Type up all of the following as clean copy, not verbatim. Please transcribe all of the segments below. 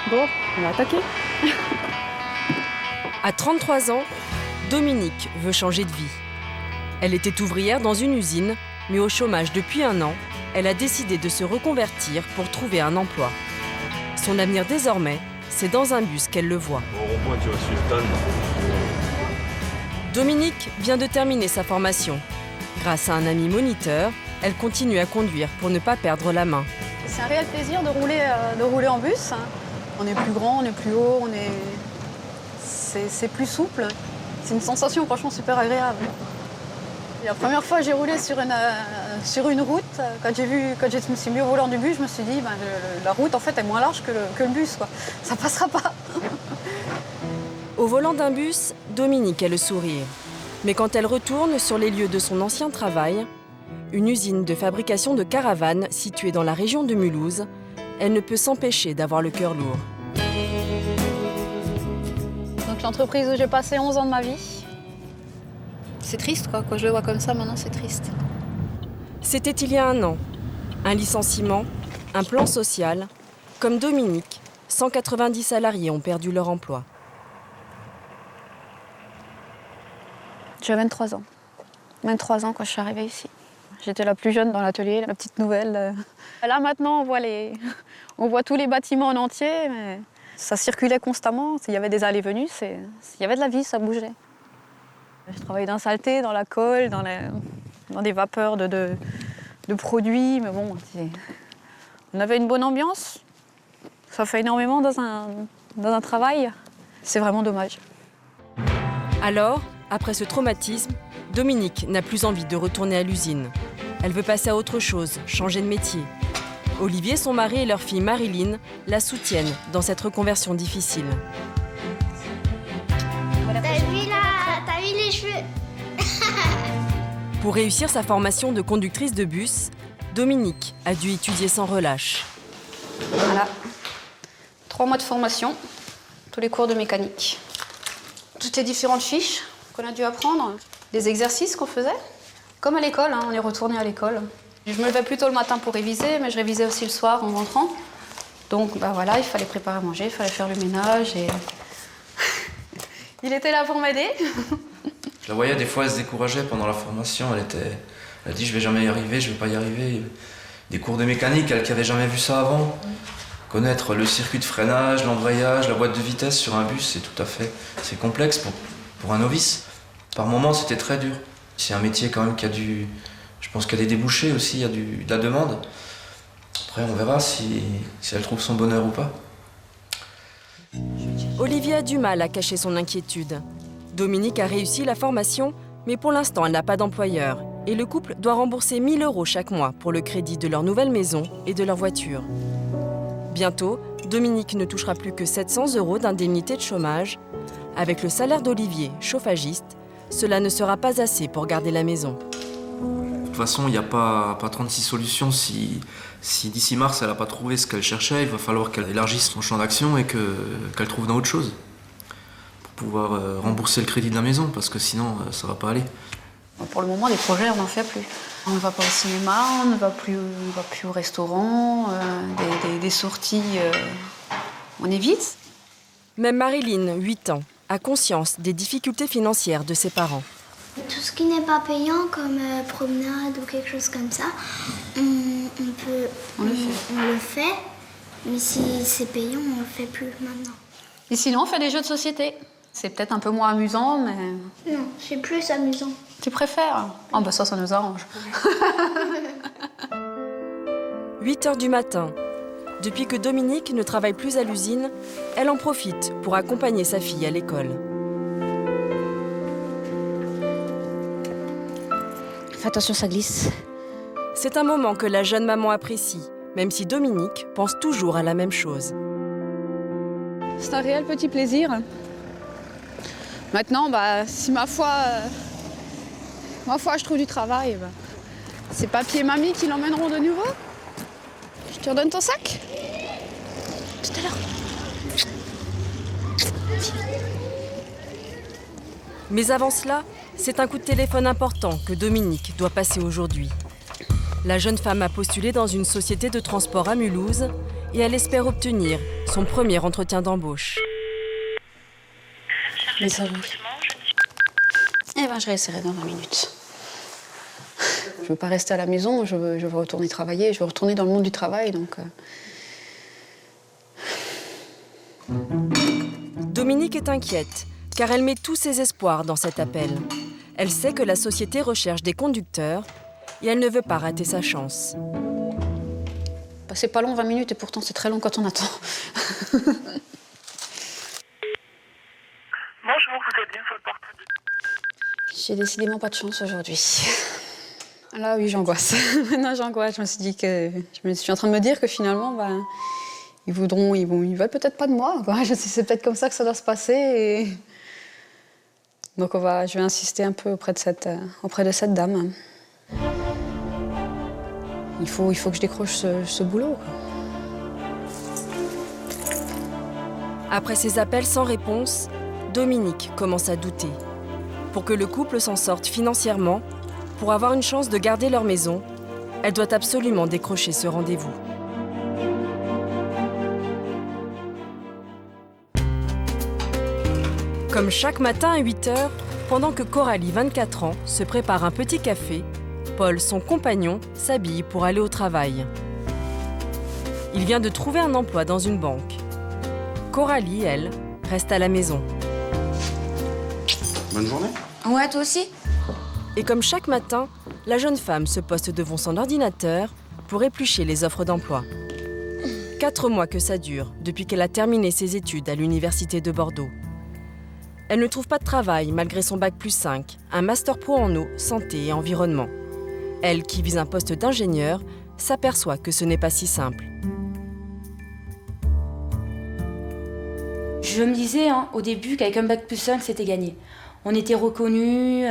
Bon, on va attaquer. À 33 ans, Dominique veut changer de vie. Elle était ouvrière dans une usine, mais au chômage depuis 1 an, elle a décidé de se reconvertir pour trouver un emploi. Son avenir désormais, c'est dans un bus qu'elle le voit. Au rond-point, tu vas Sultan. Dominique vient de terminer sa formation. Grâce à un ami moniteur, elle continue à conduire pour ne pas perdre la main. C'est un réel plaisir de rouler en bus. On est plus grand, on est plus haut, c'est plus souple. C'est une sensation franchement super agréable. Et la première fois que j'ai roulé sur une route, quand je me suis mis au volant du bus, je me suis dit la route en fait est moins large que le bus, quoi. Ça passera pas. Au volant d'un bus, Dominique a le sourire. Mais quand elle retourne sur les lieux de son ancien travail, une usine de fabrication de caravanes située dans la région de Mulhouse, elle ne peut s'empêcher d'avoir le cœur lourd. Donc l'entreprise où j'ai passé 11 ans de ma vie, c'est triste quoi. Quand je le vois comme ça maintenant, c'est triste. C'était il y a 1 an. Un licenciement, un plan social. Comme Dominique, 190 salariés ont perdu leur emploi. J'avais 23 ans. 23 ans quand je suis arrivée ici. J'étais la plus jeune dans l'atelier, la petite nouvelle. Là maintenant, on voit tous les bâtiments en entier, mais ça circulait constamment. Il y avait des allées-venues, il y avait de la vie, ça bougeait. Je travaillais dans la saleté, dans la colle, dans des vapeurs de produits, mais bon, on avait une bonne ambiance. Ça fait énormément dans un travail. C'est vraiment dommage. Alors, après ce traumatisme, Dominique n'a plus envie de retourner à l'usine. Elle veut passer à autre chose, changer de métier. Olivier, son mari et leur fille Marilyn la soutiennent dans cette reconversion difficile. T'as vu les cheveux? Pour réussir sa formation de conductrice de bus, Dominique a dû étudier sans relâche. Voilà. 3 mois de formation, tous les cours de mécanique. Toutes les différentes fiches qu'on a dû apprendre, les exercices qu'on faisait. Comme à l'école, on est retourné à l'école. Je me levais plus tôt le matin pour réviser, mais je révisais aussi le soir en rentrant. Donc voilà, il fallait préparer à manger, il fallait faire le ménage et... Il était là pour m'aider. Je la voyais des fois, elle se décourageait pendant la formation. Elle dit je vais jamais y arriver, je vais pas y arriver. Des cours de mécanique, elle qui avait jamais vu ça avant. Connaître le circuit de freinage, l'embrayage, la boîte de vitesse sur un bus, c'est complexe pour un novice. Par moments, c'était très dur. C'est un métier quand même je pense qu'il y a des débouchés aussi, il y a de la demande. Après, on verra si elle trouve son bonheur ou pas. Olivier a du mal à cacher son inquiétude. Dominique a réussi la formation, mais pour l'instant, elle n'a pas d'employeur. Et le couple doit rembourser 1 000 € chaque mois pour le crédit de leur nouvelle maison et de leur voiture. Bientôt, Dominique ne touchera plus que 700 € d'indemnité de chômage. Avec le salaire d'Olivier, chauffagiste, cela ne sera pas assez pour garder la maison. De toute façon, il n'y a pas 36 solutions. Si d'ici mars, elle n'a pas trouvé ce qu'elle cherchait, il va falloir qu'elle élargisse son champ d'action et qu'elle trouve dans autre chose pour pouvoir rembourser le crédit de la maison, parce que sinon, ça ne va pas aller. Pour le moment, des projets, on n'en fait plus. On ne va pas au cinéma, on ne va plus au restaurant, des sorties, on évite. Même Marilyn, 8 ans, a conscience des difficultés financières de ses parents. Tout ce qui n'est pas payant, comme promenade ou quelque chose comme ça, on le fait. Mais si c'est payant, on le fait plus maintenant. Et sinon, on fait des jeux de société. C'est peut-être un peu moins amusant, mais... Non, c'est plus amusant. Tu préfères? Ah bah ça nous arrange. 8 h du matin. Depuis que Dominique ne travaille plus à l'usine, elle en profite pour accompagner sa fille à l'école. Fais attention, ça glisse. C'est un moment que la jeune maman apprécie, même si Dominique pense toujours à la même chose. C'est un réel petit plaisir. Maintenant, si ma foi, je trouve du travail, c'est papy et mamie qui l'emmèneront de nouveau. Je te redonne ton sac. Tout à l'heure. Mais avant cela, c'est un coup de téléphone important que Dominique doit passer aujourd'hui. La jeune femme a postulé dans une société de transport à Mulhouse et elle espère obtenir son premier entretien d'embauche. Messagerie. Eh ben, je réessayerai dans 20 minutes. Je ne veux pas rester à la maison, je veux retourner travailler, je veux retourner dans le monde du travail. Donc, Dominique est inquiète, car elle met tous ses espoirs dans cet appel. Elle sait que la société recherche des conducteurs et elle ne veut pas rater sa chance. c'est pas long, 20 minutes, et pourtant c'est très long quand on attend. Bonjour, vous êtes bien sur le portable. J'ai décidément pas de chance aujourd'hui. Là, oui, j'angoisse. Maintenant, j'angoisse. Je me suis dit que... Je suis en train de me dire que finalement, ils veulent peut-être pas de moi, quoi. C'est peut-être comme ça que ça doit se passer. Et... Donc, je vais insister un peu auprès de cette dame. Il faut que je décroche ce boulot, quoi. Après ces appels sans réponse, Dominique commence à douter. Pour que le couple s'en sorte financièrement, pour avoir une chance de garder leur maison, elle doit absolument décrocher ce rendez-vous. Comme chaque matin à 8h, pendant que Coralie, 24 ans, se prépare un petit café, Paul, son compagnon, s'habille pour aller au travail. Il vient de trouver un emploi dans une banque. Coralie, elle, reste à la maison. Bonne journée. Ouais, toi aussi? Et comme chaque matin, la jeune femme se poste devant son ordinateur pour éplucher les offres d'emploi. 4 mois que ça dure, depuis qu'elle a terminé ses études à l'université de Bordeaux. Elle ne trouve pas de travail malgré son bac plus 5, un master pro en eau, santé et environnement. Elle, qui vise un poste d'ingénieur, s'aperçoit que ce n'est pas si simple. Je me disais au début qu'avec un bac plus 5, c'était gagné. On était reconnus,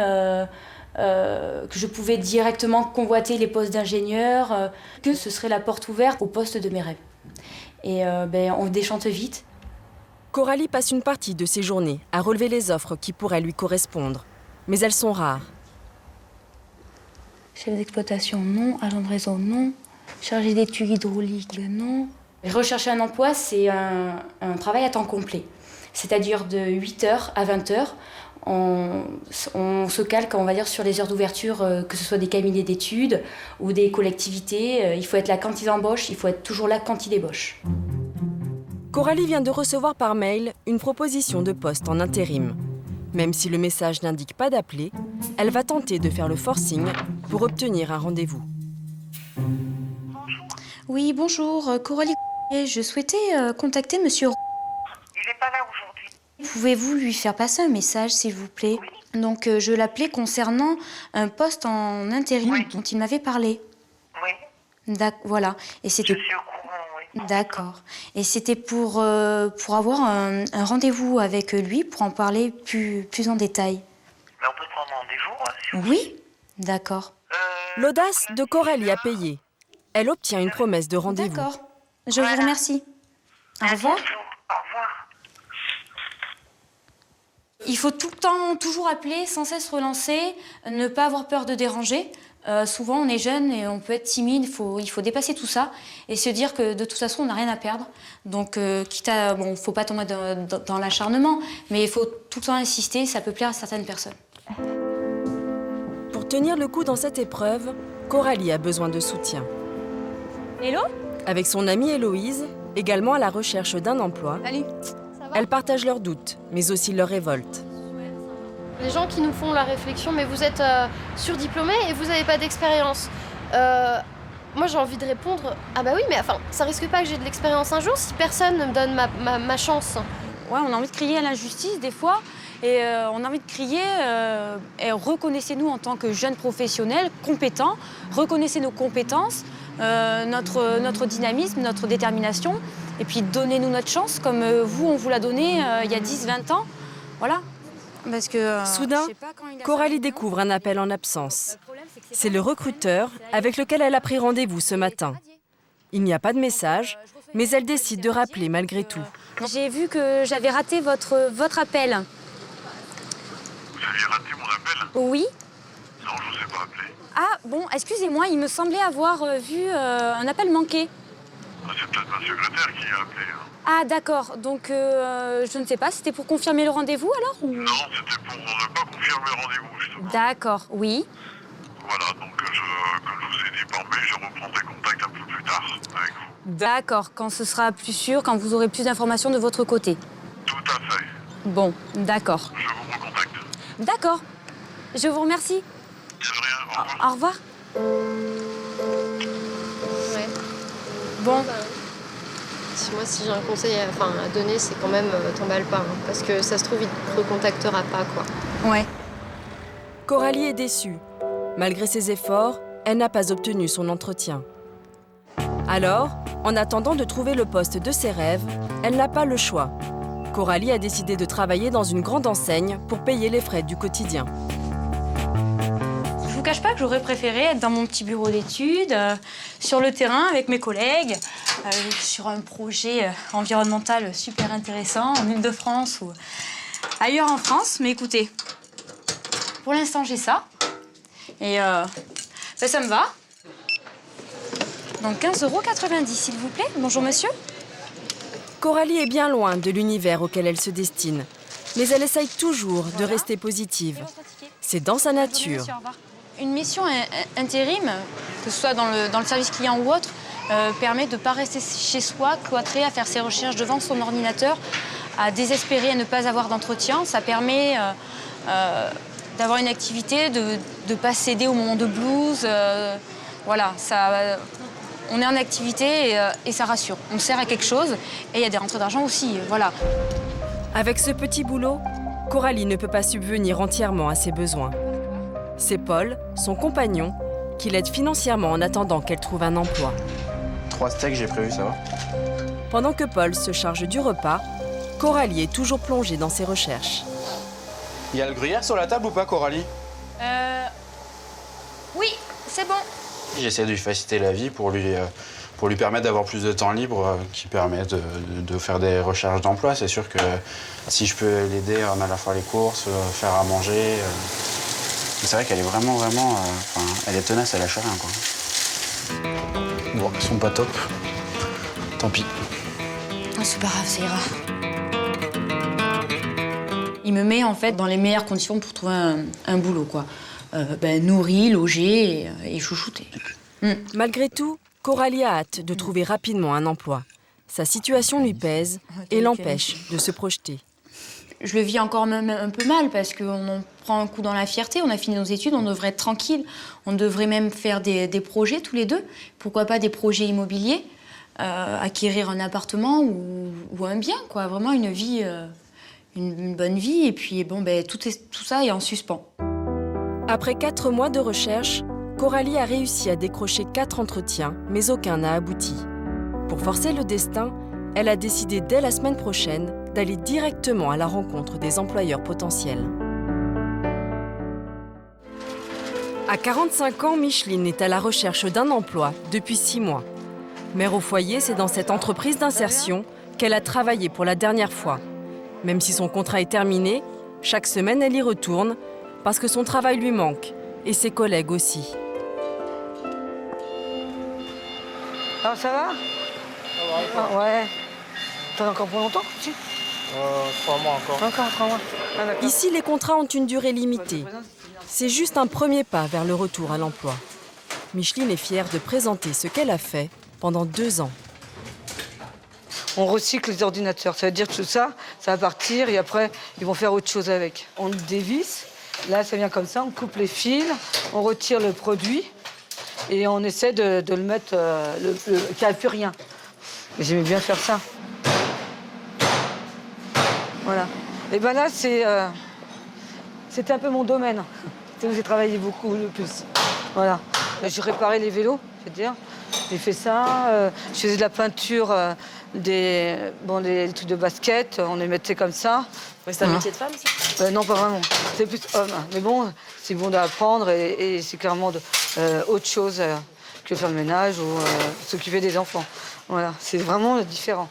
que je pouvais directement convoiter les postes d'ingénieur, que ce serait la porte ouverte au poste de mes rêves. Et on déchante vite. Coralie passe une partie de ses journées à relever les offres qui pourraient lui correspondre. Mais elles sont rares. Chef d'exploitation, non. Agent de réseau, non. Chargé d'études hydrauliques, non. Rechercher un emploi, c'est un travail à temps complet. C'est-à-dire de 8h à 20h. On se calque, on va dire, sur les heures d'ouverture, que ce soit des cabinets d'études ou des collectivités. Il faut être là quand ils embauchent, il faut être toujours là quand ils débauchent. Coralie vient de recevoir par mail une proposition de poste en intérim. Même si le message n'indique pas d'appeler, elle va tenter de faire le forcing pour obtenir un rendez-vous. Oui, bonjour, Coralie. Je souhaitais contacter monsieur. Il n'est pas là aujourd'hui. Pouvez-vous lui faire passer un message, s'il vous plaît? Oui. Donc, je l'appelais concernant un poste en intérim dont il m'avait parlé. Oui, Voilà. Et je c'était... suis au courant, oui. D'accord. Et c'était pour avoir un rendez-vous avec lui, pour en parler plus en détail. Mais on peut prendre rendez-vous, si vous Oui? D'accord. L'audace de Coralie à payer. Elle obtient une promesse de rendez-vous. D'accord. Je vous remercie. Au revoir. Bonjour, au revoir. Il faut tout le temps, toujours appeler, sans cesse relancer, ne pas avoir peur de déranger. Souvent, on est jeune et on peut être timide, il faut dépasser tout ça et se dire que de toute façon, on n'a rien à perdre. Donc, faut pas tomber dans l'acharnement, mais il faut tout le temps insister, ça peut plaire à certaines personnes. Pour tenir le coup dans cette épreuve, Coralie a besoin de soutien. Hello? Avec son amie Héloïse, également à la recherche d'un emploi, Salut. elles partagent leurs doutes, mais aussi leurs révoltes. Les gens qui nous font la réflexion, mais vous êtes surdiplômés et vous n'avez pas d'expérience. Moi j'ai envie de répondre, ah bah oui, mais enfin, ça risque pas que j'ai de l'expérience un jour si personne ne me donne ma chance. Ouais, on a envie de crier à l'injustice des fois, et on a envie de crier reconnaissez-nous en tant que jeunes professionnels compétents, reconnaissez nos compétences, notre dynamisme, notre détermination, et puis donnez-nous notre chance comme vous, on vous l'a donné il y a 10-20 ans. Voilà. Parce que, Soudain, Coralie découvre un appel en absence. C'est le recruteur avec lequel elle a pris rendez-vous ce matin. Il n'y a pas de message, mais elle décide de rappeler malgré tout. J'ai vu que j'avais raté votre appel. Vous aviez raté mon appel? Oui. Non, je ne vous ai pas appelé. Ah bon, excusez-moi, il me semblait avoir vu un appel manqué. C'est peut-être ma secrétaire qui a appelé. Hein. Ah d'accord, donc je ne sais pas, c'était pour confirmer le rendez-vous alors ou... Non, c'était pour ne pas confirmer le rendez-vous, justement. D'accord, oui. Voilà, donc comme je vous ai dit par mail, je reprendrai contact un peu plus tard avec vous. D'accord, quand ce sera plus sûr, quand vous aurez plus d'informations de votre côté. Tout à fait. Bon, d'accord. Je vous recontacte. D'accord, je vous remercie. De rien, au revoir. Au revoir. Ouais. Bon. Si j'ai un conseil à donner, c'est quand même t'emballe pas. Hein, parce que ça se trouve, il te recontactera pas, quoi. Ouais. Coralie est déçue. Malgré ses efforts, elle n'a pas obtenu son entretien. Alors, en attendant de trouver le poste de ses rêves, elle n'a pas le choix. Coralie a décidé de travailler dans une grande enseigne pour payer les frais du quotidien. Je vous cache pas que j'aurais préféré être dans mon petit bureau d'études, sur le terrain avec mes collègues, sur un projet environnemental super intéressant en Île-de-France ou ailleurs en France. Mais écoutez, pour l'instant j'ai ça et ça me va. Donc 15,90 € s'il vous plaît. Bonjour monsieur. Coralie est bien loin de l'univers auquel elle se destine, mais elle essaye toujours de rester positive. C'est dans sa nature. Une mission intérim, que ce soit dans le service client ou autre, permet de ne pas rester chez soi, cloîtré, à faire ses recherches devant son ordinateur, à désespérer, à ne pas avoir d'entretien. Ça permet d'avoir une activité, de ne pas céder au moment de blues. Voilà, on est en activité et ça rassure. On sert à quelque chose et il y a des rentrées d'argent aussi, voilà. Avec ce petit boulot, Coralie ne peut pas subvenir entièrement à ses besoins. C'est Paul, son compagnon, qui l'aide financièrement en attendant qu'elle trouve un emploi. 3 steaks, j'ai prévu, ça va? Pendant que Paul se charge du repas, Coralie est toujours plongée dans ses recherches. Il y a le gruyère sur la table ou pas, Coralie? Oui, c'est bon. J'essaie de lui faciliter la vie pour lui permettre d'avoir plus de temps libre qui permet de faire des recherches d'emploi. C'est sûr que si je peux l'aider à la fois les courses, faire à manger... C'est vrai qu'elle est vraiment, elle est tenace, elle lâche rien, quoi. Bon, elles sont pas top. Tant pis. Oh, c'est pas grave, ça ira. Il me met en fait dans les meilleures conditions pour trouver un boulot, quoi. Nourri, logé et chouchouté. Malgré tout, Coralie a hâte de trouver rapidement un emploi. Sa situation lui pèse et l'empêche de se projeter. Je le vis encore même un peu mal parce qu'on en prend un coup dans la fierté. On a fini nos études, on devrait être tranquille. On devrait même faire des projets tous les deux. Pourquoi pas des projets immobiliers, acquérir un appartement ou un bien, quoi. Vraiment une vie, une bonne vie. Et puis tout ça est en suspens. Après 4 mois de recherche, Coralie a réussi à décrocher 4 entretiens, mais aucun n'a abouti. Pour forcer le destin, elle a décidé dès la semaine prochaine d'aller directement à la rencontre des employeurs potentiels. À 45 ans, Micheline est à la recherche d'un emploi depuis 6 mois. Mère au foyer, c'est dans cette entreprise d'insertion qu'elle a travaillé pour la dernière fois. Même si son contrat est terminé, chaque semaine elle y retourne parce que son travail lui manque et ses collègues aussi. Ah, ça va? Ouais. T'en as encore pour longtemps? 3 mois encore. Encore 3 mois. Ah, ici, les contrats ont une durée limitée. C'est juste un premier pas vers le retour à l'emploi. Micheline est fière de présenter ce qu'elle a fait pendant 2 ans. On recycle les ordinateurs. Ça veut dire que tout ça, ça va partir et après, ils vont faire autre chose avec. On le dévisse. Là, ça vient comme ça. On coupe les fils, on retire le produit et on essaie de le mettre qu'il n'y a plus rien. J'aimais bien faire ça. Voilà. Et ben là, c'était un peu mon domaine. C'est où j'ai travaillé beaucoup le plus. Voilà. J'ai réparé les vélos, je veux dire. J'ai fait ça. Je faisais de la peinture des trucs de basket. On les mettait comme ça. C'est un métier de femme, ça? Non, pas vraiment. C'est plus homme. Mais bon, c'est bon d'apprendre et c'est clairement autre chose que faire le ménage ou s'occuper des enfants. Voilà, c'est vraiment différent.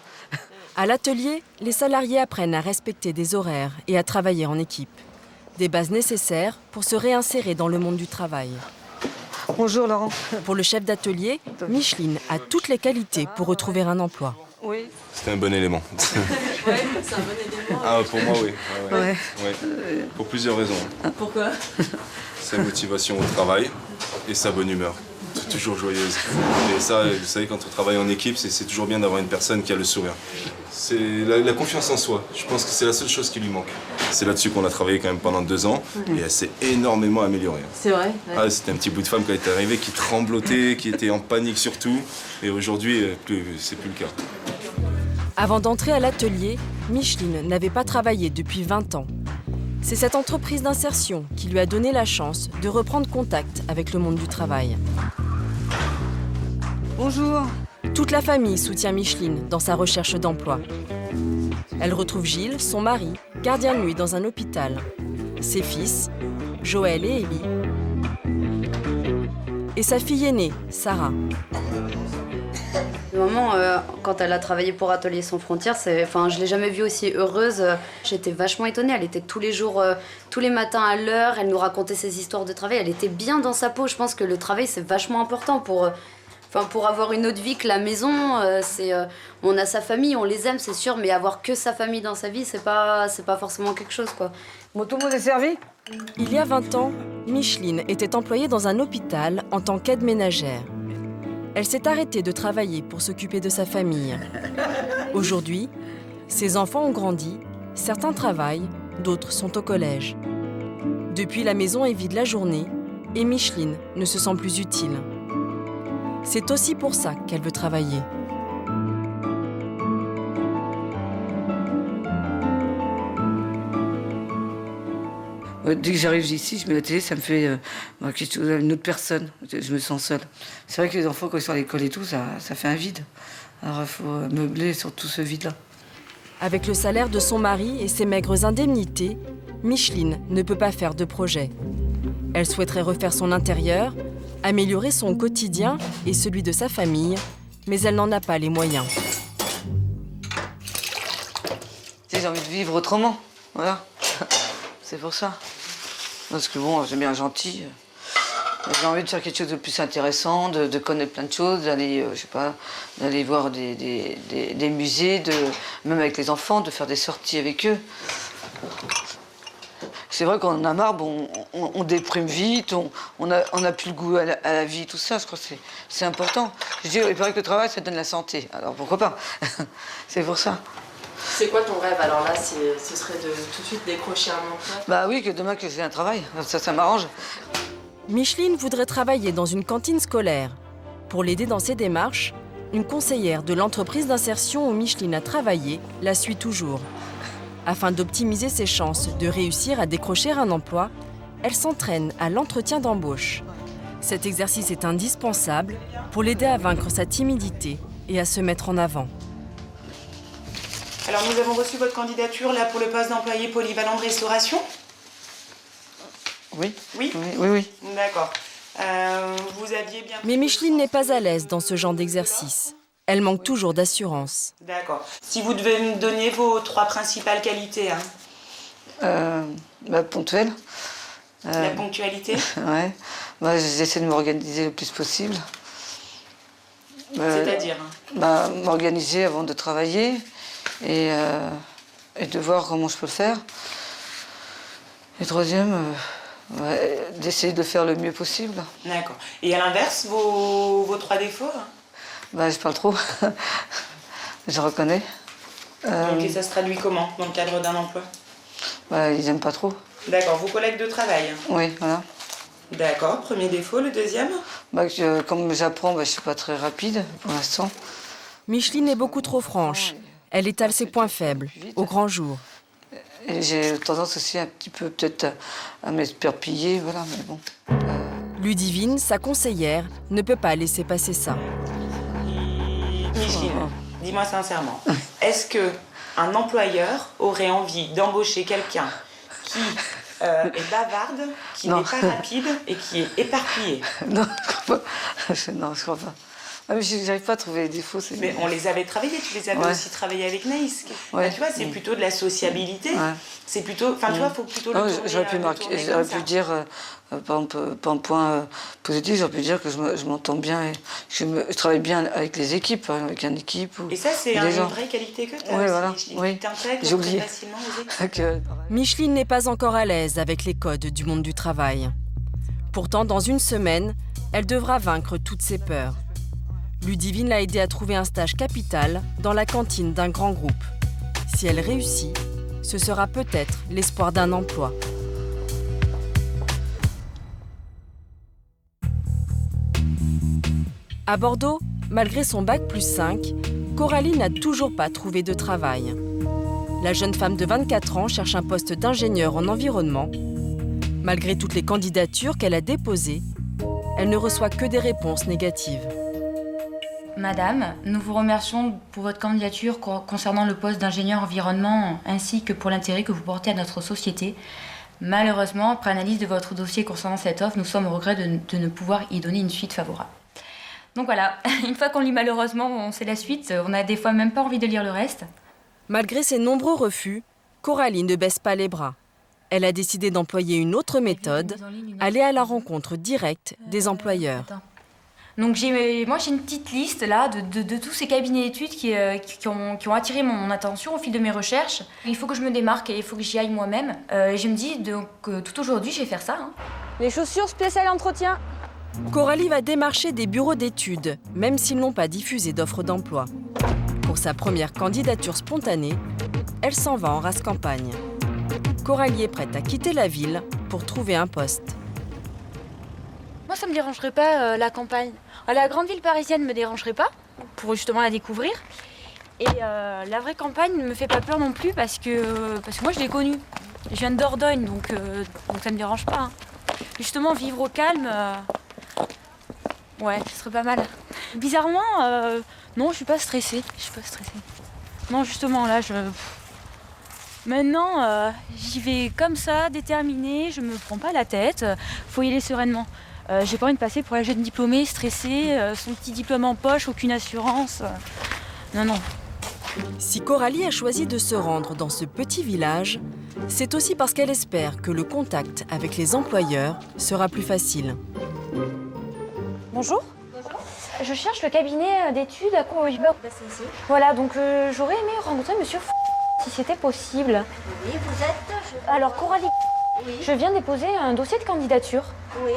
À l'atelier, les salariés apprennent à respecter des horaires et à travailler en équipe. Des bases nécessaires pour se réinsérer dans le monde du travail. Bonjour Laurent. Pour le chef d'atelier, Micheline a toutes les qualités pour retrouver un emploi. Oui. C'est un bon élément. Ouais, c'est un bon élément. Ah, pour moi, oui. Ouais. Pour plusieurs raisons. Pourquoi? Sa motivation au travail et sa bonne humeur. Toujours joyeuse. Et ça, vous savez, quand on travaille en équipe, c'est toujours bien d'avoir une personne qui a le sourire. C'est la confiance en soi. Je pense que c'est la seule chose qui lui manque. C'est là-dessus qu'on a travaillé quand même pendant 2 ans et elle s'est énormément améliorée. C'est vrai? Ouais. Ah, c'était un petit bout de femme qui était arrivé, qui tremblotait, qui était en panique surtout. Et aujourd'hui, c'est plus le cas. Avant d'entrer à l'atelier, Micheline n'avait pas travaillé depuis 20 ans. C'est cette entreprise d'insertion qui lui a donné la chance de reprendre contact avec le monde du travail. Bonjour. Toute la famille soutient Micheline dans sa recherche d'emploi. Elle retrouve Gilles, son mari, gardien de nuit dans un hôpital. Ses fils, Joël et Élie. Et sa fille aînée, Sarah. Maman, quand elle a travaillé pour Atelier Sans Frontières, je ne l'ai jamais vue aussi heureuse. J'étais vachement étonnée. Elle était tous les jours, tous les matins à l'heure. Elle nous racontait ses histoires de travail. Elle était bien dans sa peau. Je pense que le travail, c'est vachement important pour avoir une autre vie que la maison. On a sa famille, on les aime, c'est sûr, mais avoir que sa famille dans sa vie, c'est pas forcément quelque chose, quoi. Bon, tout le monde est servi? Il y a 20 ans, Micheline était employée dans un hôpital en tant qu'aide ménagère. Elle s'est arrêtée de travailler pour s'occuper de sa famille. Aujourd'hui, ses enfants ont grandi, certains travaillent, d'autres sont au collège. Depuis, la maison est vide la journée et Micheline ne se sent plus utile. C'est aussi pour ça qu'elle veut travailler. Dès que j'arrive ici, je mets la télé, ça me fait une autre personne. Je me sens seule. C'est vrai que les enfants, quand ils sont à l'école et tout, ça fait un vide. Alors il faut meubler sur tout ce vide-là. Avec le salaire de son mari et ses maigres indemnités, Micheline ne peut pas faire de projet. Elle souhaiterait refaire son intérieur, améliorer son quotidien et celui de sa famille, mais elle n'en a pas les moyens. J'ai envie de vivre autrement, voilà. C'est pour ça. Parce que bon, j'aime bien gentil. J'ai envie de faire quelque chose de plus intéressant, de connaître plein de choses, d'aller, je sais pas, d'aller voir des musées, même avec les enfants, de faire des sorties avec eux. C'est vrai qu'on en a marre, bon, on déprime vite, on n'a plus le goût à la vie, tout ça, je crois que c'est important. Je dis, il paraît que le travail, ça donne la santé, alors pourquoi pas? C'est pour ça. C'est quoi ton rêve alors là? Ce serait de tout de suite décrocher un emploi? Bah oui, que demain que j'ai un travail, ça m'arrange. Micheline voudrait travailler dans une cantine scolaire. Pour l'aider dans ses démarches, une conseillère de l'entreprise d'insertion où Micheline a travaillé la suit toujours. Afin d'optimiser ses chances de réussir à décrocher un emploi, elle s'entraîne à l'entretien d'embauche. Cet exercice est indispensable pour l'aider à vaincre sa timidité et à se mettre en avant. Alors nous avons reçu votre candidature là pour le poste d'employé polyvalent de restauration. Oui. Oui. Oui. D'accord. Vous aviez bien... Mais Micheline n'est pas à l'aise dans ce genre d'exercice. Elle manque toujours d'assurance. D'accord. Si vous devez me donner vos 3 principales qualités. Ponctuelle. La ponctualité. Ouais. J'essaie de m'organiser le plus possible. C'est-à-dire m'organiser avant de travailler et de voir comment je peux le faire. Et troisième, d'essayer de faire le mieux possible. D'accord. Et à l'inverse, vos 3 défauts? Je parle trop. Je reconnais. Donc, et ça se traduit comment dans le cadre d'un emploi? Ils n'aiment pas trop. D'accord. Vos collègues de travail? Oui, voilà. D'accord. Premier défaut, le deuxième? Comme j'apprends, je ne suis pas très rapide pour l'instant. Micheline est beaucoup trop franche. Elle étale ses points faibles, au grand jour. Et j'ai tendance aussi un petit peu peut-être à m'éperpiller, voilà, mais bon. Ludivine, sa conseillère, ne peut pas laisser passer ça. Micheline, dis-moi sincèrement, est-ce qu'un employeur aurait envie d'embaucher quelqu'un qui est bavarde, qui n'est pas rapide et qui est éparpillé? Non, je crois pas. Non, je crois pas. Ah, mais j'arrive pas à trouver les défauts. Mais on les avait travaillés, tu les avais aussi travaillés avec Naïs. Ouais. Bah, tu vois, c'est plutôt de la sociabilité. Ouais. C'est plutôt. Enfin, tu vois, il faut plutôt le tourner. J'aurais pu dire, par un point positif, j'aurais pu dire que je m'entends bien et je travaille bien avec les équipes, avec une équipe. Et ça, c'est une vraie qualité que tu as. Oui, voilà. Tu t'intègres très facilement aux équipes. Micheline n'est pas encore à l'aise avec les codes du monde du travail. Pourtant, dans une semaine, elle devra vaincre toutes ses peurs. Ludivine l'a aidée à trouver un stage capital dans la cantine d'un grand groupe. Si elle réussit, ce sera peut-être l'espoir d'un emploi. À Bordeaux, malgré son bac+5, Coralie n'a toujours pas trouvé de travail. La jeune femme de 24 ans cherche un poste d'ingénieur en environnement. Malgré toutes les candidatures qu'elle a déposées, elle ne reçoit que des réponses négatives. Madame, nous vous remercions pour votre candidature concernant le poste d'ingénieur environnement ainsi que pour l'intérêt que vous portez à notre société. Malheureusement, après analyse de votre dossier concernant cette offre, nous sommes au regret de ne pouvoir y donner une suite favorable. Donc voilà, une fois qu'on lit malheureusement, on sait la suite, on n'a des fois même pas envie de lire le reste. Malgré ses nombreux refus, Coralie ne baisse pas les bras. Elle a décidé d'employer une autre méthode, aller à la rencontre directe des employeurs. Donc moi j'ai une petite liste là de tous ces cabinets d'études qui ont attiré mon attention au fil de mes recherches. Il faut que je me démarque et il faut que j'y aille moi-même. Je me dis donc tout aujourd'hui je vais faire ça. Hein. Les chaussures spéciales entretien. Coralie va démarcher des bureaux d'études, même s'ils n'ont pas diffusé d'offres d'emploi. Pour sa première candidature spontanée, elle s'en va en race campagne. Coralie est prête à quitter la ville pour trouver un poste. Moi, ça me dérangerait pas la campagne. La grande ville parisienne me dérangerait pas, pour justement la découvrir. Et la vraie campagne ne me fait pas peur non plus parce que moi, je l'ai connue. Je viens de Dordogne, donc ça me dérange pas. Hein. Justement, vivre au calme, ouais, ce serait pas mal. Bizarrement, non, je suis pas stressée. Non, justement, là, maintenant, j'y vais comme ça, déterminée, je me prends pas la tête. Faut y aller sereinement. J'ai pas envie de passer pour la jeune diplômée, stressée, son petit diplôme en poche, aucune assurance. Non. Si Coralie a choisi de se rendre dans ce petit village, c'est aussi parce qu'elle espère que le contact avec les employeurs sera plus facile. Bonjour. Je cherche le cabinet d'études à Courrier. Voilà, donc j'aurais aimé rencontrer monsieur si c'était possible. Oui, vous êtes... Alors Coralie, oui. Je viens déposer un dossier de candidature. Oui,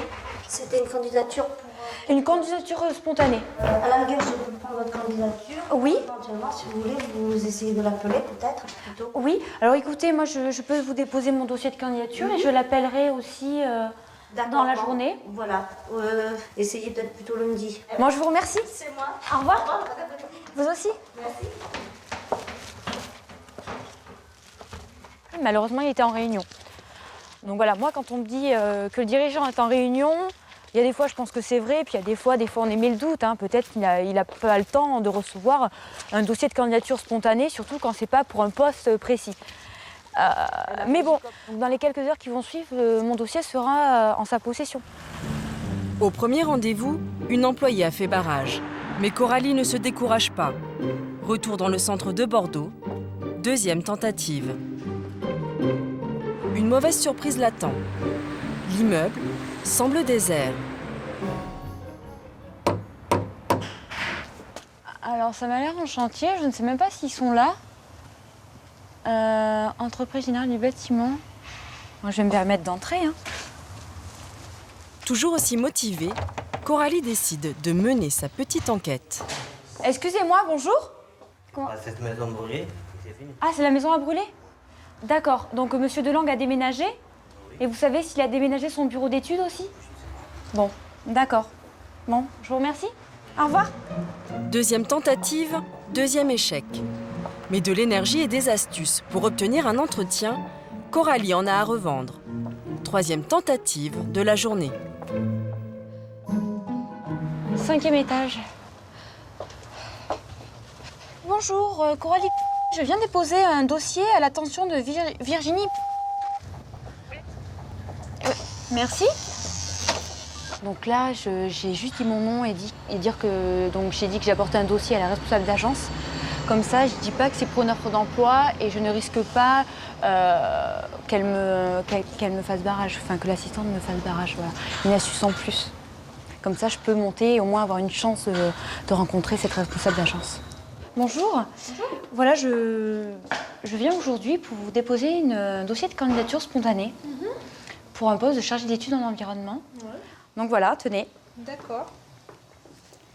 c'était une candidature pour... Une candidature spontanée. À la rigueur, je peux prendre votre candidature. Oui. Éventuellement, si vous voulez, vous essayez de l'appeler peut-être plutôt. Oui, alors écoutez, moi je peux vous déposer mon dossier de candidature et je l'appellerai aussi dans la journée. Voilà, essayez peut-être plutôt lundi. Moi je vous remercie. C'est moi. Au revoir. Vous aussi. Merci. Malheureusement, il était en réunion. Donc voilà, moi quand on me dit que le dirigeant est en réunion, il y a des fois je pense que c'est vrai, puis il y a des fois on émet le doute. Hein. Peut-être qu'il n'a pas le temps de recevoir un dossier de candidature spontané, surtout quand c'est pas pour un poste précis. Mais bon, dans les quelques heures qui vont suivre, mon dossier sera en sa possession. Au premier rendez-vous, une employée a fait barrage. Mais Coralie ne se décourage pas. Retour dans le centre de Bordeaux. Deuxième tentative. Une mauvaise surprise l'attend. L'immeuble semble désert. Alors ça m'a l'air en chantier, je ne sais même pas s'ils sont là. Entreprise générale du bâtiment. Moi, je vais me permettre d'entrer. Hein. Toujours aussi motivée, Coralie décide de mener sa petite enquête. Excusez-moi, bonjour. Cette maison brûlée, c'est fini. Ah, c'est la maison à brûler? D'accord, donc monsieur Delangue a déménagé? Oui. Et vous savez s'il a déménagé son bureau d'études aussi? Bon, d'accord. Bon, je vous remercie. Au revoir. Deuxième tentative, deuxième échec. Mais de l'énergie et des astuces pour obtenir un entretien, Coralie en a à revendre. Troisième tentative de la journée. 5e étage. Bonjour, Coralie. Je viens déposer un dossier à l'attention de Virginie. Merci. Donc là, j'ai juste dit mon nom et dire que j'ai dit que j'apportais un dossier à la responsable d'agence. Comme ça, je ne dis pas que c'est pour une offre d'emploi et je ne risque pas qu'elle me fasse barrage, enfin que l'assistante me fasse barrage. Voilà. Une astuce en plus. Comme ça, je peux monter et au moins avoir une chance de rencontrer cette responsable d'agence. Bonjour. Bonjour. Voilà, je viens aujourd'hui pour vous déposer un dossier de candidature spontanée pour un poste de chargé d'études en environnement. Ouais. Donc voilà, tenez. D'accord.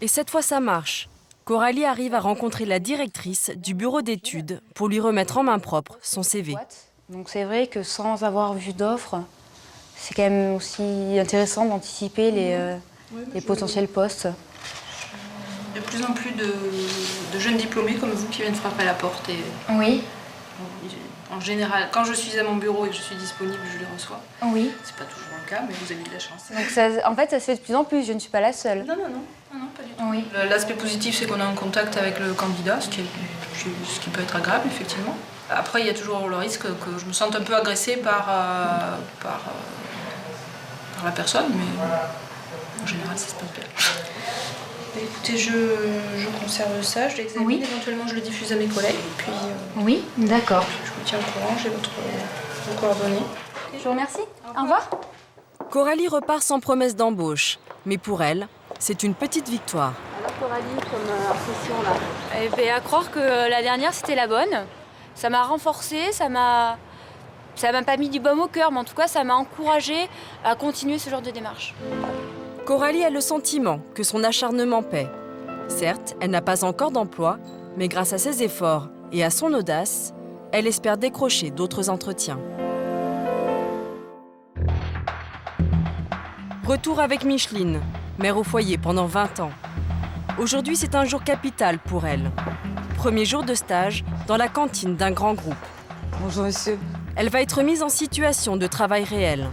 Et cette fois, ça marche. Coralie arrive à rencontrer la directrice du bureau d'études pour lui remettre en main propre son CV. Donc c'est vrai que sans avoir vu d'offres, c'est quand même aussi intéressant d'anticiper les potentiels postes. Il y a de plus en plus de jeunes diplômés comme vous qui viennent frapper à la porte. Et oui. En général, quand je suis à mon bureau et que je suis disponible, je les reçois. Oui. C'est pas toujours le cas, mais vous avez de la chance. Donc ça, en fait, ça se fait de plus en plus, je ne suis pas la seule. Non, pas du tout. Oui. L'aspect positif, c'est qu'on est en contact avec le candidat, ce qui peut être agréable, effectivement. Après, il y a toujours le risque que je me sente un peu agressée par la personne, mais en général, ça se passe bien. Écoutez, je conserve ça, je l'examine, éventuellement je le diffuse à mes collègues, et puis... oui, d'accord. Je vous tiens au courant, j'ai vos coordonnées. Je vous remercie. Au revoir. Coralie repart sans promesse d'embauche, mais pour elle, c'est une petite victoire. Alors Coralie, comme impression là Eh bien, à croire que la dernière c'était la bonne. Ça m'a renforcée, ça m'a pas mis du baume au cœur, mais en tout cas ça m'a encouragée à continuer ce genre de démarche. Coralie a le sentiment que son acharnement paie. Certes, elle n'a pas encore d'emploi, mais grâce à ses efforts et à son audace, elle espère décrocher d'autres entretiens. Retour avec Micheline, mère au foyer pendant 20 ans. Aujourd'hui, c'est un jour capital pour elle. Premier jour de stage dans la cantine d'un grand groupe. Bonjour monsieur. Elle va être mise en situation de travail réel.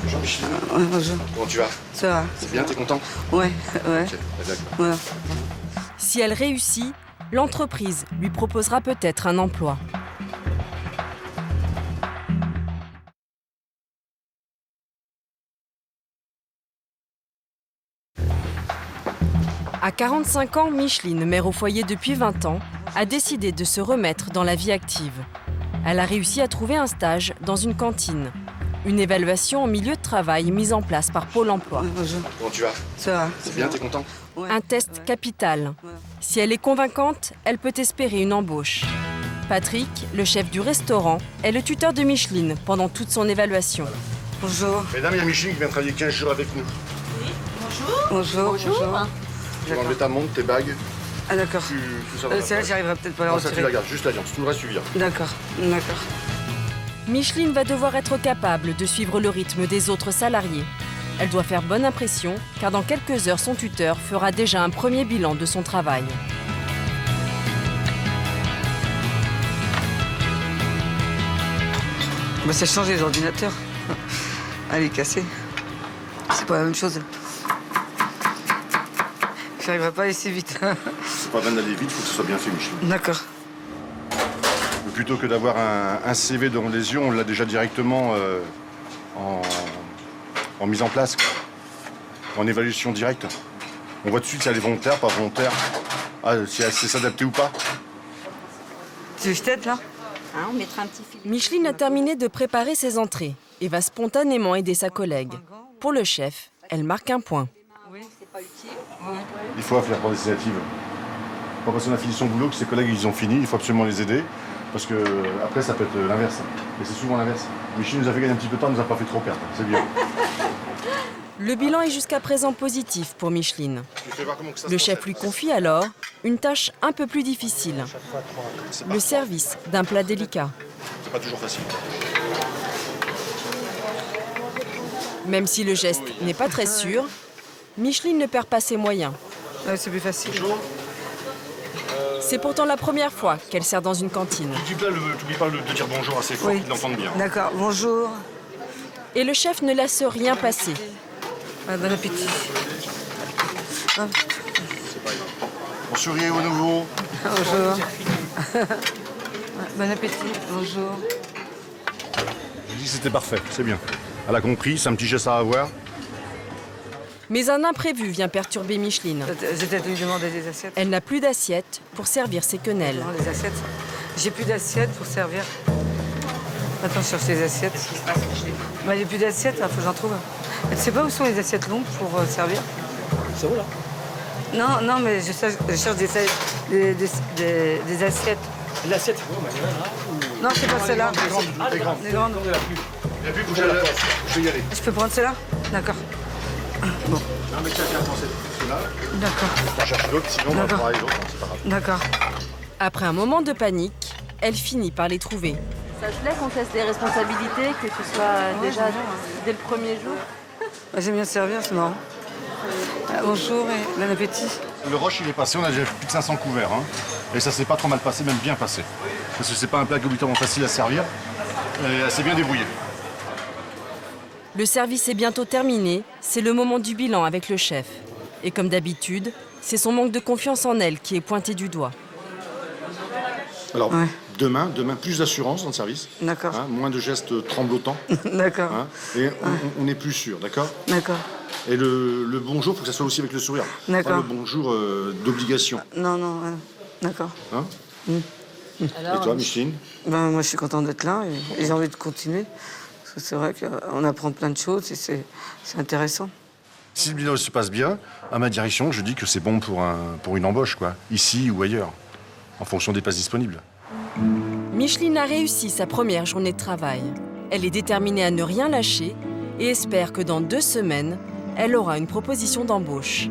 Bonjour Micheline. Ouais, bonjour. Comment tu vas? Ça va. C'est bien, t'es content? Ouais. Ok, d'accord. Voilà. Si elle réussit, l'entreprise lui proposera peut-être un emploi. À 45 ans, Micheline, mère au foyer depuis 20 ans, a décidé de se remettre dans la vie active. Elle a réussi à trouver un stage dans une cantine. Une évaluation en milieu de travail mise en place par Pôle emploi. Comment tu vas? Ça va. C'est bien, t'es content? Un test capital. Si elle est convaincante, elle peut espérer une embauche. Patrick, le chef du restaurant, est le tuteur de Micheline pendant toute son évaluation. Bonjour. Mesdames, il y a Micheline qui vient travailler 15 jours avec nous. Oui, bonjour. Bonjour. Tu vas enlever ta montre, tes bagues. Ah d'accord. Celle-là, j'y arriverai peut-être pas à la retirer. Ça, tu la gardes, juste l'alliance. Tout le reste, tu viens. D'accord. Micheline va devoir être capable de suivre le rythme des autres salariés. Elle doit faire bonne impression, car dans quelques heures, son tuteur fera déjà un premier bilan de son travail. Bah, ça change les ordinateurs. Elle est cassée. C'est pas la même chose. J'arriverai pas à aller si vite. C'est pas bien d'aller vite, il faut que ce soit bien fait, Micheline. D'accord. Plutôt que d'avoir un CV devant les yeux, on l'a déjà directement en mise en place, quoi. En évaluation directe. On voit tout de suite si elle est volontaire, pas volontaire, si elle sait s'adapter ou pas. Tu veux que je t'aide, là? On mettra un petit fil. Micheline a terminé de préparer ses entrées et va spontanément aider sa collègue. Pour le chef, elle marque un point. Il faut faire prendre des initiatives. Pas parce qu'on a fini son boulot que ses collègues ils ont fini, il faut absolument les aider. Parce que après ça peut être l'inverse. Et c'est souvent l'inverse. Micheline nous a fait gagner un petit peu de temps, elle nous a pas fait trop perdre. C'est bien. Le bilan est jusqu'à présent positif pour Micheline. Le chef lui confie alors une tâche un peu plus difficile. Le service d'un plat délicat. C'est pas toujours facile. Même si le geste n'est pas très sûr, Micheline ne perd pas ses moyens. C'est plus facile. C'est pourtant la première fois qu'elle sert dans une cantine. T'oublies pas de dire bonjour assez fort, qu'ils l'entendent bien. D'accord, bonjour. Et le chef ne laisse rien passer. Bon appétit. C'est pas grave. On sourit au nouveau. Bonjour. Bon appétit, bonjour. J'ai dit que c'était parfait, c'est bien. Elle a compris, c'est un petit geste à avoir. Mais un imprévu vient perturber Micheline. J'ai peut-être lui demander des assiettes. Elle n'a plus d'assiette pour servir ses quenelles. Non, les assiettes. J'ai plus d'assiettes pour servir. Attends, je cherche les assiettes. J'ai plus d'assiettes, il faut que j'en trouve. Et tu sais pas où sont les assiettes longues pour servir? C'est où là? Non, mais je cherche des assiettes. L'assiette, Non, c'est pas celle-là. Les grandes. Les grandes. Il n'y a plus bouger là. Je vais y aller. Je peux prendre celle-là? D'accord. Bon. Non, mais tiens, prends celle-là. D'accord. On cherche l'autre, sinon on va prendre les autres, c'est pas grave. D'accord. Après un moment de panique, elle finit par les trouver. Ça te plaît qu'on te laisse des responsabilités, que tu sois déjà dès le premier jour? J'aime bien servir, c'est marrant. Bonjour et bon appétit. Le rush, il est passé, on a déjà plus de 500 couverts. Hein, et ça s'est pas trop mal passé, même bien passé. Parce que c'est pas un plat obligatoirement facile à servir. Et elle s'est bien débrouillée. Le service est bientôt terminé, c'est le moment du bilan avec le chef. Et comme d'habitude, c'est son manque de confiance en elle qui est pointé du doigt. Alors, demain, plus d'assurance dans le service. D'accord. Hein, moins de gestes tremblotants. D'accord. Hein, et on est plus sûr, d'accord? D'accord. Et le bonjour, il faut que ça soit aussi avec le sourire. D'accord. Pas le bonjour d'obligation. Non, d'accord. Hein Et toi, Micheline? Moi, je suis contente d'être là et j'ai envie de continuer. Parce que c'est vrai qu'on apprend plein de choses et c'est intéressant. Si le bilan se passe bien, à ma direction, je dis que c'est bon pour une embauche, quoi, ici ou ailleurs, en fonction des places disponibles. Micheline a réussi sa première journée de travail. Elle est déterminée à ne rien lâcher et espère que dans 2 semaines, elle aura une proposition d'embauche.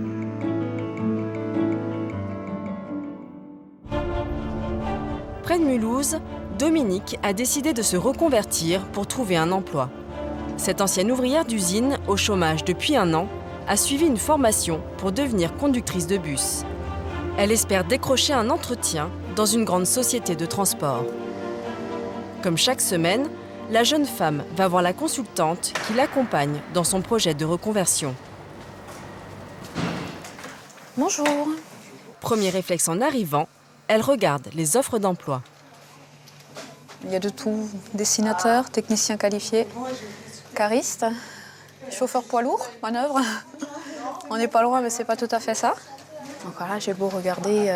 Près de Mulhouse, Dominique a décidé de se reconvertir pour trouver un emploi. Cette ancienne ouvrière d'usine, au chômage depuis 1 an, a suivi une formation pour devenir conductrice de bus. Elle espère décrocher un entretien dans une grande société de transport. Comme chaque semaine, la jeune femme va voir la consultante qui l'accompagne dans son projet de reconversion. Bonjour. Premier réflexe en arrivant, elle regarde les offres d'emploi. Il y a de tout, dessinateur, technicien qualifié, cariste, chauffeur poids lourd, manœuvre. On n'est pas loin, mais c'est pas tout à fait ça. Donc voilà, j'ai beau regarder,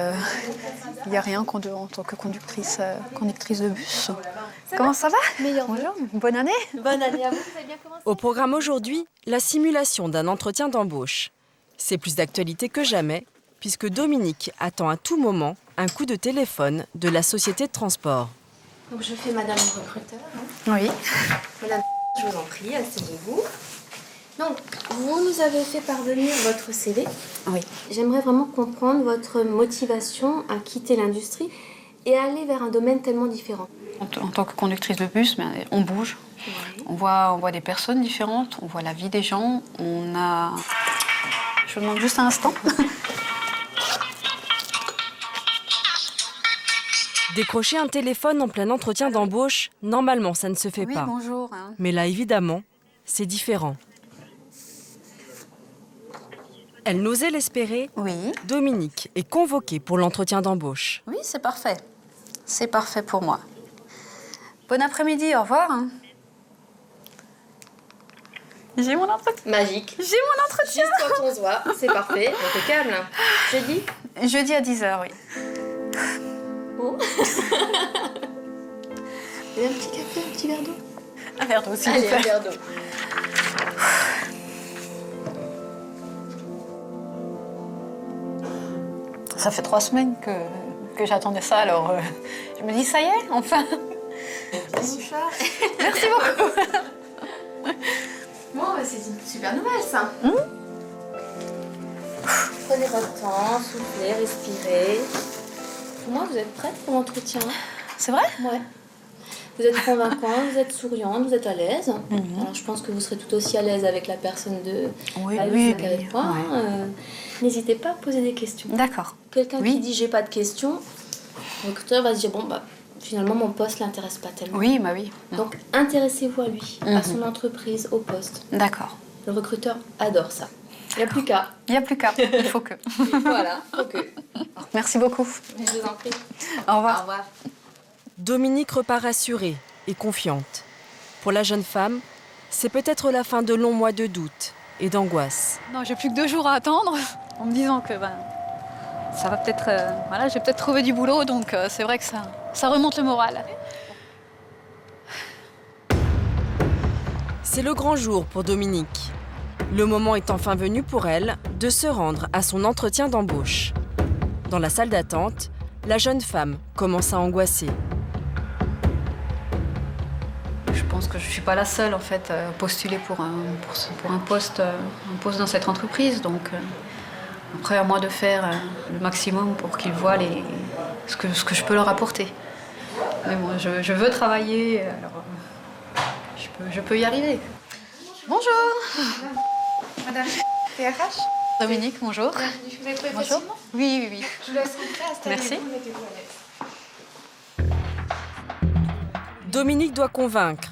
il n'y a rien en tant que conductrice de bus. Comment ça va? Bonjour, bonne année. Bonne année à vous, vous avez bien commencé? Au programme aujourd'hui, la simulation d'un entretien d'embauche. C'est plus d'actualité que jamais, puisque Dominique attend à tout moment un coup de téléphone de la société de transport. Donc je fais madame le recruteur. Oui. Madame, je vous en prie, asseyez-vous. Donc, vous nous avez fait parvenir votre CV. Oui. J'aimerais vraiment comprendre votre motivation à quitter l'industrie et aller vers un domaine tellement différent. En tant que conductrice de bus, on bouge. Oui. On voit des personnes différentes, on voit la vie des gens. Je vous demande juste un instant. Décrocher un téléphone en plein entretien d'embauche, normalement ça ne se fait pas. Bonjour. Mais là, évidemment, c'est différent. Elle n'osait l'espérer. Oui. Dominique est convoquée pour l'entretien d'embauche. Oui, c'est parfait. C'est parfait pour moi. Bon après-midi, au revoir. J'ai mon entretien. Magique. J'ai mon entretien. Juste quand on se voit, c'est parfait, impeccable. Jeudi? Jeudi à 10h, oui. Bon. Et un petit café, un petit verre d'eau? Un verre d'eau, s'il vous Allez, plaît. un verre d'eau. Ça fait 3 semaines que j'attendais ça, alors je me dis, ça y est, enfin. Merci beaucoup. Bon, c'est une super nouvelle, ça. Prenez votre temps, soufflez, respirez. Pour moi, vous êtes prête pour l'entretien. C'est vrai? Ouais. Vous êtes convaincante, vous êtes souriante, vous êtes à l'aise. Alors, je pense que vous serez tout aussi à l'aise avec la personne de Oui. N'hésitez pas à poser des questions. D'accord. Quelqu'un qui dit j'ai pas de questions, le recruteur va se dire bon bah finalement mon poste l'intéresse pas tellement. Oui, bah oui. Donc intéressez-vous à lui, à son entreprise, au poste. D'accord. Le recruteur adore ça. Il n'y a plus qu'à. Il n'y a plus qu'à. Il faut que. Voilà, faut que. Merci beaucoup. Je vous en prie. Au revoir. Au revoir. Dominique repart rassurée et confiante. Pour la jeune femme, c'est peut-être la fin de longs mois de doute et d'angoisse. Non, j'ai plus que 2 jours à attendre, en me disant que ça va peut-être... voilà, j'ai peut-être trouvé du boulot, donc c'est vrai que ça remonte le moral. C'est le grand jour pour Dominique. Le moment est enfin venu pour elle de se rendre à son entretien d'embauche. Dans la salle d'attente, la jeune femme commence à angoisser. Je pense que je ne suis pas la seule en fait à postuler pour un poste dans cette entreprise. Donc après, à moi de faire le maximum pour qu'ils voient ce que je peux leur apporter. Mais moi, je veux travailler, alors je peux y arriver. Bonjour. Madame TRH. Dominique, bonjour. Vous avez trouvé Bonjour. facilement? Oui. Je vous laisse rentrer, installez-vous, Merci. mettez-vous à l'aise. Dominique doit convaincre.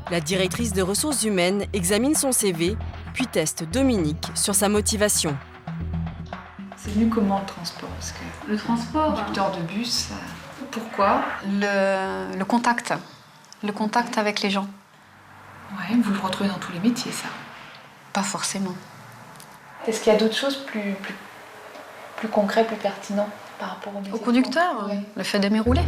La directrice de ressources humaines examine son CV, puis teste Dominique sur sa motivation. C'est venu comment le transport? Parce que Le transport. conducteur de bus, pourquoi? Le contact. Le contact avec les gens. Ouais, vous le retrouvez dans tous les métiers, ça. Pas forcément. Est-ce qu'il y a d'autres choses plus concrètes, plus pertinentes par rapport au métier? Au conducteur, le fait d'aimer rouler.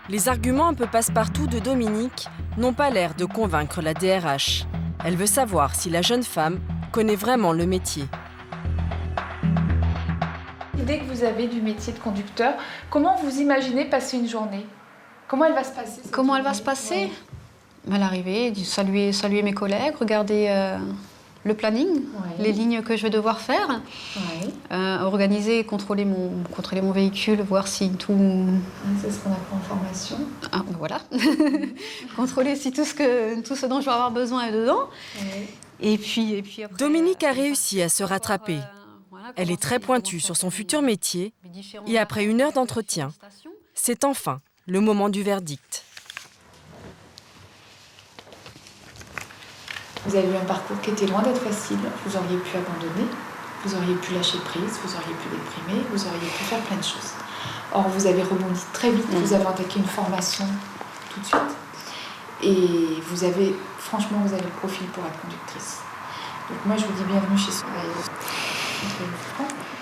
Les arguments un peu passe-partout de Dominique n'ont pas l'air de convaincre la DRH. Elle veut savoir si la jeune femme connaît vraiment le métier. L'idée que vous avez du métier de conducteur, comment vous imaginez passer une journée? Comment elle va se passer? Comment elle va se passer? À l'arrivée, saluer mes collègues, regarder le planning, les lignes que je vais devoir faire, organiser, contrôler mon véhicule, voir si tout... C'est ce qu'on apprend en formation. Ah, voilà. Contrôler si tout ce dont je vais avoir besoin est dedans. Et puis après, Dominique a réussi à se rattraper. Elle est très pointue sur son futur métier et après 1 heure d'entretien, c'est enfin le moment du verdict. Vous avez eu un parcours qui était loin d'être facile. Vous auriez pu abandonner, vous auriez pu lâcher prise, vous auriez pu déprimer, vous auriez pu faire plein de choses. Or, vous avez rebondi très vite, vous avez attaqué une formation tout de suite. Et franchement, vous avez le profil pour être conductrice. Donc moi, je vous dis bienvenue chez Soleil.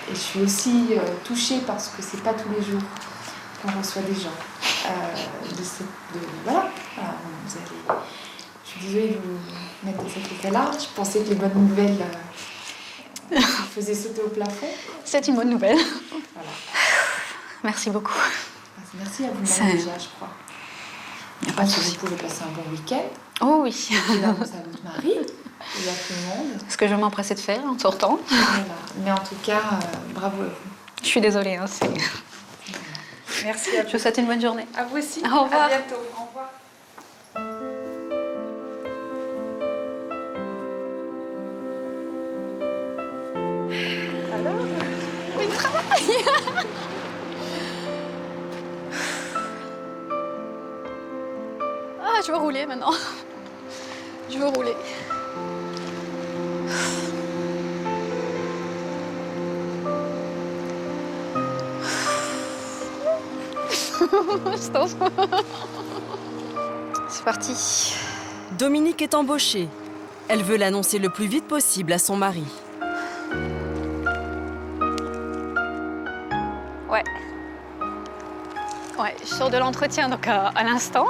Et je suis aussi touchée parce que c'est pas tous les jours qu'on reçoit des gens. Voilà, vous allez... Je suis désolée de vous mettre dans cet état-là. Je pensais que les bonnes nouvelles vous faisaient sauter au plafond. C'est une bonne nouvelle. Voilà. Merci beaucoup. Merci à vous-même déjà, je crois. Il n'y a pas de souci. Vous pouvez passer un bon week-end. Oh oui. Et là, vous à votre mari, et à tout le monde. Ce que je vais m'empresser de faire en sortant. Voilà. Mais en tout cas, bravo à vous. Je suis désolée. Merci à vous. Je vous souhaite une bonne journée. À vous aussi. Au revoir. À bientôt. Au revoir. Alors, oui, le travail. Ah, je veux rouler maintenant. Je veux rouler. C'est parti. Dominique est embauchée. Elle veut l'annoncer le plus vite possible à son mari. Ouais, je sors de l'entretien donc à l'instant.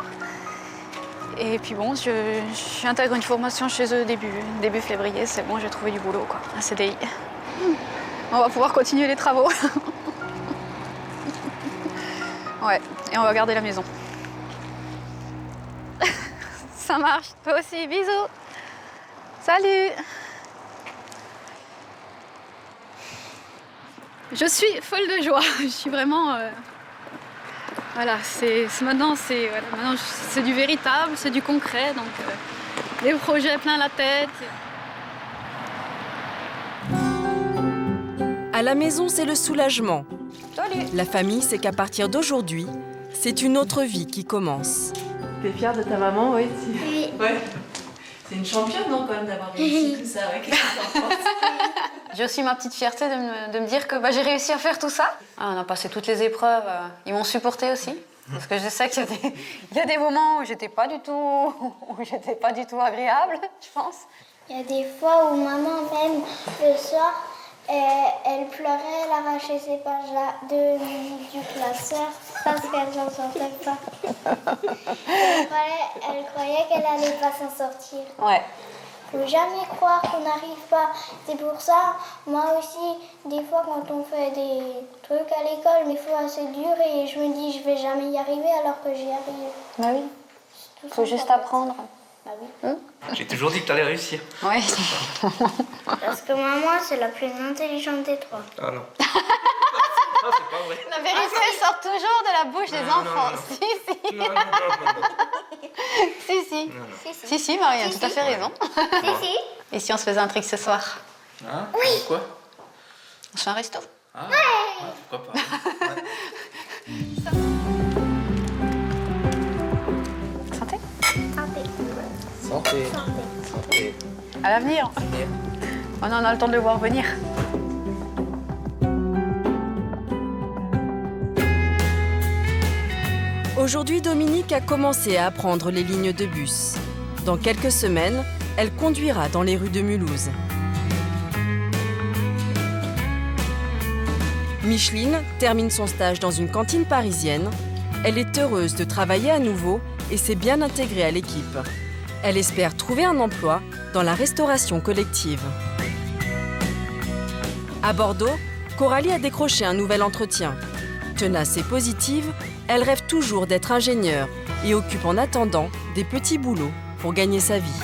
Et puis bon, j'intègre une formation chez eux début février. C'est bon, j'ai trouvé du boulot, quoi, un CDI. On va pouvoir continuer les travaux. Ouais, et on va garder la maison. Ça marche, toi aussi, bisous. Salut. Je suis folle de joie. Je suis vraiment... Voilà, maintenant c'est du véritable, c'est du concret, donc des projets plein la tête. À la maison, c'est le soulagement. Salut. La famille sait qu'à partir d'aujourd'hui, c'est une autre vie qui commence. T'es fière de ta maman, oui? Oui. Ouais. C'est une championne, non, quand même, d'avoir réussi tout ça avec les enfants. J'ai aussi ma petite fierté de me dire que j'ai réussi à faire tout ça. On a passé toutes les épreuves, ils m'ont supporté aussi. Parce que je sais qu'il y a des moments où j'étais pas du tout agréable, je pense. Il y a des fois où maman, même le soir, elle pleurait, elle arrachait ses pages du classeur parce qu'elle s'en sortait pas. Elle croyait qu'elle allait pas s'en sortir. Ouais. Faut jamais croire qu'on n'arrive pas. C'est pour ça, moi aussi, des fois quand on fait des trucs à l'école, des fois c'est dur et je me dis je vais jamais y arriver alors que j'y arrive. Bah oui. Faut juste apprendre. Bah oui. J'ai toujours dit que t'allais réussir. Ouais. Parce que maman, c'est la plus intelligente des trois. Ah non. Non, c'est pas vrai. La vérité sort toujours de la bouche des enfants. Non. Si, Marianne, tout à fait raison. Si. Et si on se faisait un truc ce soir? Hein? Quoi? On se fait un resto? Ah, pourquoi pas. Santé? Santé. À l'avenir. On en a le temps de le voir venir. Aujourd'hui, Dominique a commencé à apprendre les lignes de bus. Dans quelques semaines, elle conduira dans les rues de Mulhouse. Micheline termine son stage dans une cantine parisienne. Elle est heureuse de travailler à nouveau et s'est bien intégrée à l'équipe. Elle espère trouver un emploi dans la restauration collective. À Bordeaux, Coralie a décroché un nouvel entretien. Tenace et positive, elle rêve toujours d'être ingénieure et occupe en attendant des petits boulots pour gagner sa vie.